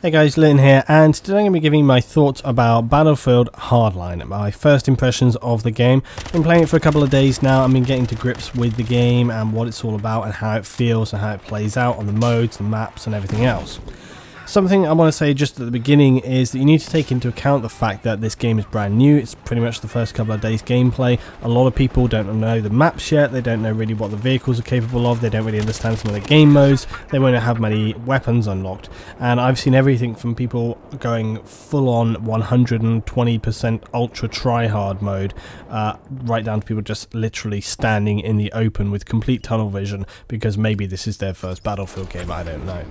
Hey guys, Lynn here, and today I'm going to be giving my thoughts about Battlefield Hardline, my first impressions of the game. I've been playing it for a couple of days now. I've been getting to grips with the game and what it's all about and how it feels and how it plays out on the modes, the maps and everything else. Something I want to say just at the beginning is that you need to take into account the fact that this game is brand new. It's pretty much the first couple of days gameplay. A lot of people don't know the maps yet, they don't know really what the vehicles are capable of, they don't really understand some of the game modes, they won't have many weapons unlocked. And I've seen everything from people going full on 120% ultra try-hard mode, right down to people just literally standing in the open with complete tunnel vision because maybe this is their first Battlefield game, I don't know.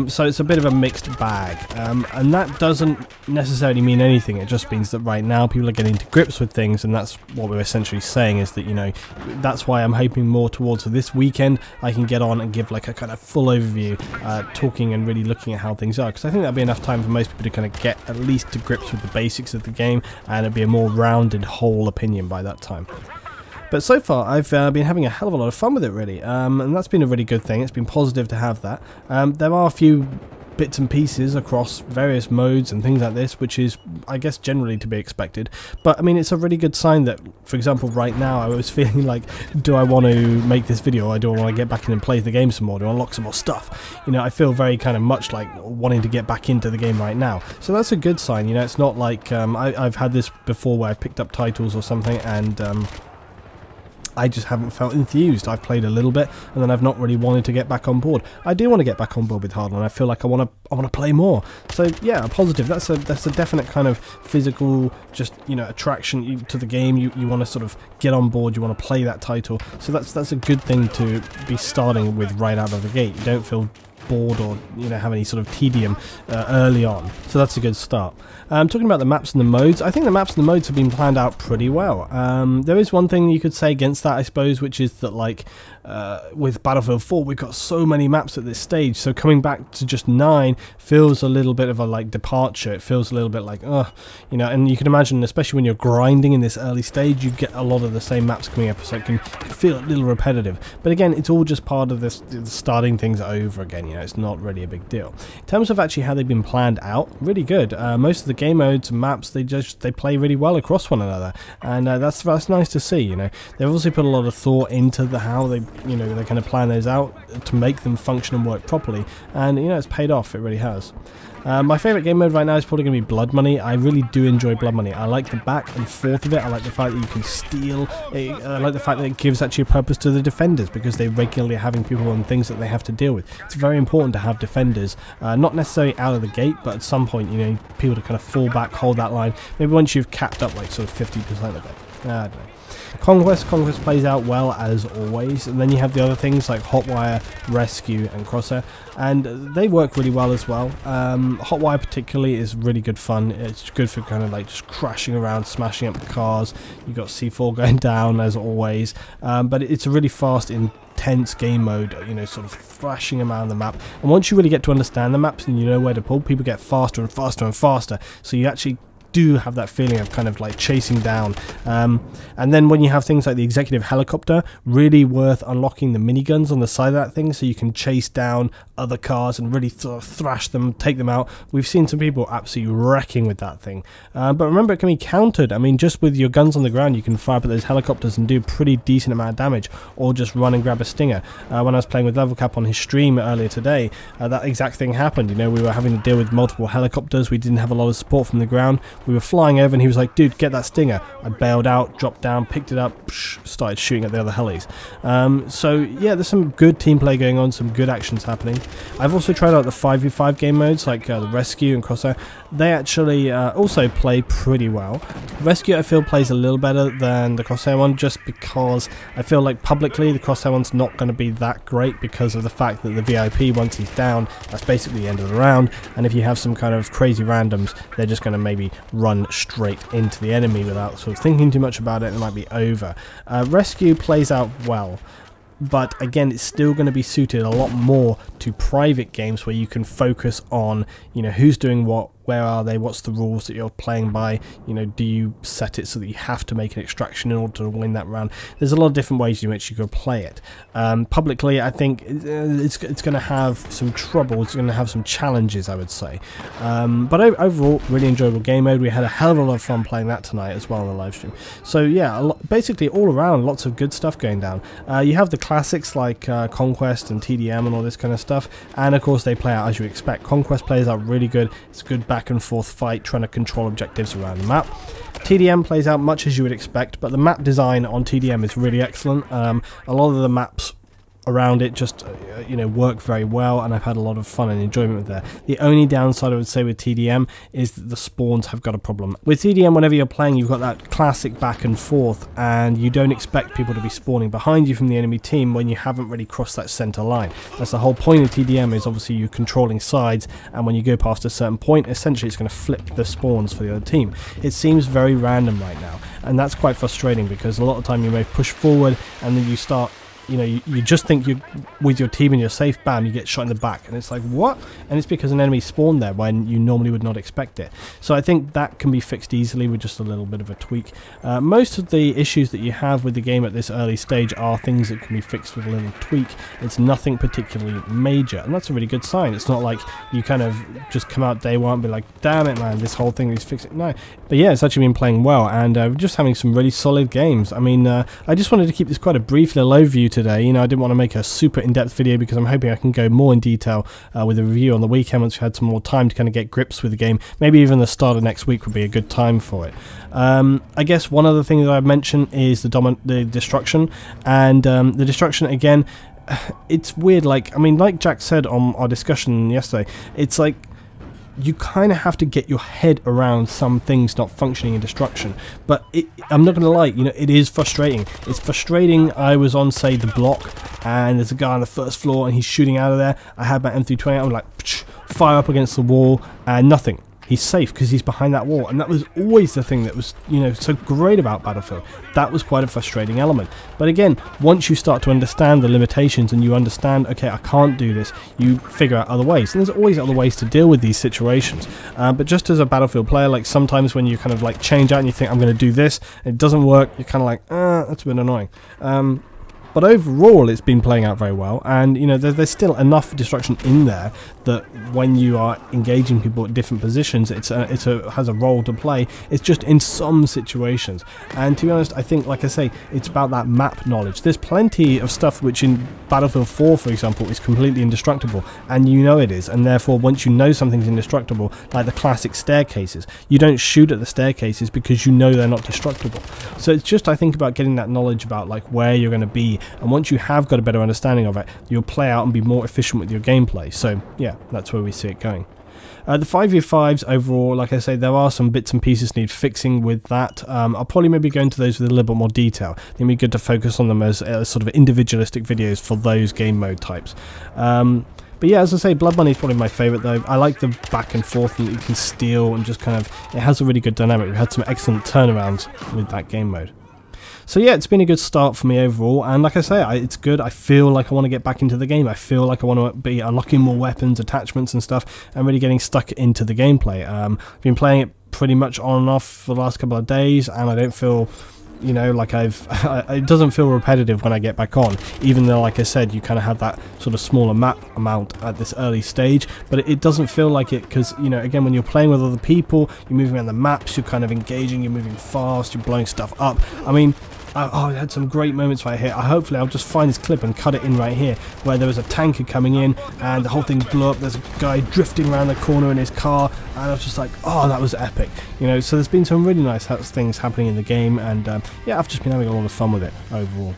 So it's a bit of a mixed bag, and that doesn't necessarily mean anything. It just means that right now people are getting to grips with things, and that's what we're essentially saying, is that, you know, that's why I'm hoping more towards this weekend I can get on and give like a kind of full overview, talking and really looking at how things are, because I think that'll be enough time for most people to kind of get at least to grips with the basics of the game, and it'll be a more rounded whole opinion by that time. But so far, I've been having a hell of a lot of fun with it, really, and that's been a really good thing. It's been positive to have that. There are a few bits and pieces across various modes and things like this, which is, I guess, generally to be expected. But, I mean, it's a really good sign that, for example, right now, I was feeling like, do I want to make this video, or do I want to get back in and play the game some more, to unlock some more stuff? You know, I feel very kind of much like wanting to get back into the game right now. So that's a good sign, you know. It's not like, I've had this before where I've picked up titles or something, and I just haven't felt enthused. I've played a little bit and then I've not really wanted to get back on board. I do want to get back on board with Hardline. I feel like I want to play more. So yeah, positive. That's a definite kind of physical, just, you know, attraction to the game. You want to sort of get on board. You want to play that title. So that's a good thing to be starting with right out of the gate. You don't feel bored or, you know, have any sort of tedium early on, so that's a good start. Talking about the maps and the modes, I think the maps and the modes have been planned out pretty well. There is one thing you could say against that, I suppose, which is that, like, with Battlefield 4 we've got so many maps at this stage, so coming back to just 9 feels a little bit of a like departure. It feels a little bit like, you know, and you can imagine, especially when you're grinding in this early stage, you get a lot of the same maps coming up, so it can feel a little repetitive. But again, it's all just part of this starting things over again. You know, it's not really a big deal. In terms of actually how they've been planned out, really good. Most of the game modes and maps, they play really well across one another, and that's nice to see. You know, they've obviously put a lot of thought into how they kind of plan those out to make them function and work properly, and, you know, it's paid off. It really has. My favourite game mode right now is probably going to be Blood Money. I really do enjoy Blood Money. I like the back and forth of it. I like the fact that you can steal. I like the fact that it gives actually a purpose to the defenders, because they regularly are having people and things that they have to deal with. It's very important to have defenders, not necessarily out of the gate, but at some point, you know, people to kind of fall back, hold that line. Maybe once you've capped up like sort of 50% of it. I don't know. Conquest plays out well as always, and then you have the other things like Hotwire, Rescue and Crosshair, and they work really well as well. Hotwire particularly is really good fun. It's good for kind of like just crashing around, smashing up the cars. You've got C4 going down as always, but it's a really fast, intense game mode, you know, sort of thrashing around the map. And once you really get to understand the maps and you know where to pull, people get faster and faster and faster, so you actually do have that feeling of kind of like chasing down, and then when you have things like the executive helicopter, really worth unlocking the miniguns on the side of that thing, so you can chase down other cars and really thrash them, take them out. We've seen some people absolutely wrecking with that thing, but remember, it can be countered. I mean, just with your guns on the ground, you can fire up at those helicopters and do a pretty decent amount of damage, or just run and grab a stinger. When I was playing with Level Cap on his stream earlier today, that exact thing happened. You know, we were having to deal with multiple helicopters. We didn't have a lot of support from the ground. We were flying over and he was like, dude, get that stinger. I bailed out, dropped down, picked it up, started shooting at the other helis. So yeah, there's some good team play going on, some good actions happening. I've also tried out the 5v5 game modes like the Rescue and Crosshair. They actually also play pretty well. Rescue, I feel, plays a little better than the Crosshair one, just because I feel like publicly the Crosshair one's not going to be that great, because of the fact that the VIP, once he's down, that's basically the end of the round, and if you have some kind of crazy randoms, they're just going to maybe run straight into the enemy without sort of thinking too much about it, and it might be over. Rescue plays out well, but again, it's still going to be suited a lot more to private games where you can focus on, you know, who's doing what, where are they, what's the rules that you're playing by, you know, do you set it so that you have to make an extraction in order to win that round? There's a lot of different ways in which you could play it. Publicly, I think it's going to have some trouble, it's going to have some challenges, I would say. But overall, really enjoyable game mode. We had a hell of a lot of fun playing that tonight as well on the live stream. So yeah, basically all around, lots of good stuff going down. You have the classics like Conquest and TDM and all this kind of stuff, and of course they play out as you expect. Conquest plays out really good. It's a good back and forth fight trying to control objectives around the map. TDM plays out much as you would expect, but the map design on TDM is really excellent. A lot of the maps around it just you know, work very well, and I've had a lot of fun and enjoyment with there. The only downside I would say with TDM is that the spawns have got a problem. With TDM, whenever you're playing, you've got that classic back and forth, and you don't expect people to be spawning behind you from the enemy team when you haven't really crossed that center line. That's the whole point of TDM, is obviously you controlling sides, and when you go past a certain point, essentially it's going to flip the spawns for the other team. It seems very random right now, and that's quite frustrating, because a lot of the time you may push forward and then you start, you know, you just think you're with your team and you're safe, bam, you get shot in the back, and it's like, what? And it's because an enemy spawned there when you normally would not expect it. So I think that can be fixed easily with just a little bit of a tweak. Most of the issues that you have with the game at this early stage are things that can be fixed with a little tweak. It's nothing particularly major, and that's a really good sign. It's not like you kind of just come out day one and be like, damn it man, this whole thing needs fixing. No, but yeah, it's actually been playing well, and we're just having some really solid games. I mean, I just wanted to keep this quite a brief little overview today. You know, I didn't want to make a super in-depth video because I'm hoping I can go more in detail with a review on the weekend once we've had some more time to kind of get grips with the game. Maybe even the start of next week would be a good time for it. I guess one other thing that I've mentioned is the destruction, and the destruction again, it's weird. Like, I mean, like Jack said on our discussion yesterday, it's like you kind of have to get your head around some things not functioning in destruction. But I'm not going to lie, you know, it is frustrating. It's frustrating. I was on, say, the block, and there's a guy on the first floor, and he's shooting out of there. I had my M320, I'm like, fire up against the wall, and nothing. He's safe because he's behind that wall, and that was always the thing that was, you know, so great about Battlefield. That was quite a frustrating element. But again, once you start to understand the limitations and you understand, okay, I can't do this, you figure out other ways, and there's always other ways to deal with these situations. But just as a Battlefield player, like sometimes when you kind of like change out and you think I'm going to do this, and it doesn't work, you're kind of like, that's a bit annoying. But overall, it's been playing out very well, and you know, there's still enough destruction in there that when you are engaging people at different positions, it has a role to play. It's just in some situations, and to be honest, I think, like I say, it's about that map knowledge. There's plenty of stuff which in Battlefield 4, for example, is completely indestructible, and you know it is, and therefore once you know something's indestructible, like the classic staircases, you don't shoot at the staircases because you know they're not destructible. So it's just, I think, about getting that knowledge about like where you're going to be, and once you have got a better understanding of it, you'll play out and be more efficient with your gameplay. So yeah, that's where we see it going. The 5v5s overall, like I say, there are some bits and pieces need fixing with that. I'll probably maybe go into those with a little bit more detail. It'd be good to focus on them as sort of individualistic videos for those game mode types. But yeah, as I say, Blood Money is probably my favourite though. I like the back and forth and that you can steal, and just kind of, it has a really good dynamic. We've had some excellent turnarounds with that game mode. So yeah, it's been a good start for me overall, and like I say, it's good. I feel like I want to get back into the game. I feel like I want to be unlocking more weapons, attachments and stuff, and really getting stuck into the gameplay. I've been playing it pretty much on and off for the last couple of days, and I don't feel, you know, like it doesn't feel repetitive when I get back on, even though, like I said, you kind of have that sort of smaller map amount at this early stage, but it doesn't feel like it, because, you know, again, when you're playing with other people, you're moving around the maps, you're kind of engaging, you're moving fast, you're blowing stuff up. I mean, I had some great moments right here. Hopefully I'll just find this clip and cut it in right here, where there was a tanker coming in and the whole thing blew up. There's a guy drifting around the corner in his car, and I was just like, oh, that was epic, you know. So there's been some really nice things happening in the game, and yeah, I've just been having a lot of fun with it overall.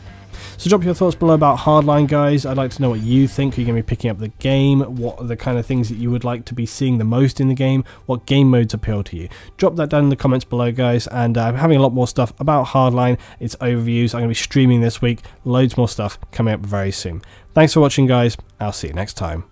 So drop your thoughts below about Hardline, guys. I'd like to know what you think. Are you going to be picking up the game? What are the kind of things that you would like to be seeing the most in the game? What game modes appeal to you? Drop that down in the comments below, guys. And I'm having a lot more stuff about Hardline, its overviews. I'm going to be streaming this week. Loads more stuff coming up very soon. Thanks for watching, guys. I'll see you next time.